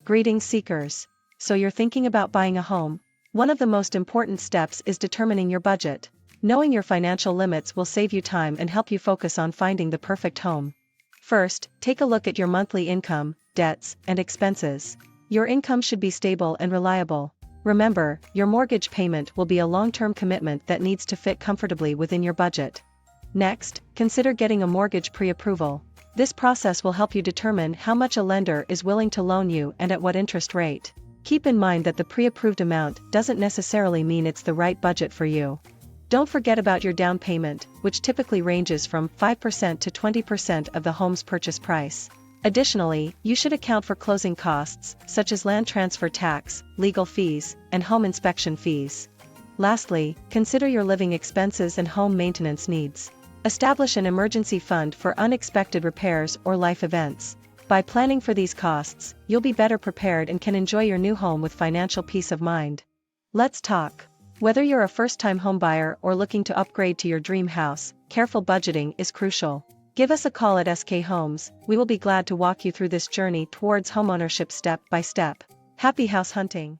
Greetings seekers. So you're thinking about buying a home? One of the most important steps is determining your budget. Knowing your financial limits will save you time and help you focus on finding the perfect home. First, take a look at your monthly income, debts, and expenses. Your income should be stable and reliable. Remember, your mortgage payment will be a long-term commitment that needs to fit comfortably within your budget. Next, consider getting a mortgage pre-approval. This process will help you determine how much a lender is willing to loan you and at what interest rate. Keep in mind that the pre-approved amount doesn't necessarily mean it's the right budget for you. Don't forget about your down payment, which typically ranges from 5% to 20% of the home's purchase price. Additionally, you should account for closing costs, such as land transfer tax, legal fees, and home inspection fees. Lastly, consider your living expenses and home maintenance needs. Establish an emergency fund for unexpected repairs or life events. By planning for these costs, you'll be better prepared and can enjoy your new home with financial peace of mind. Let's talk. Whether you're a first-time homebuyer or looking to upgrade to your dream house, careful budgeting is crucial. Give us a call at SK Homes. We will be glad to walk you through this journey towards homeownership step by step. Happy house hunting!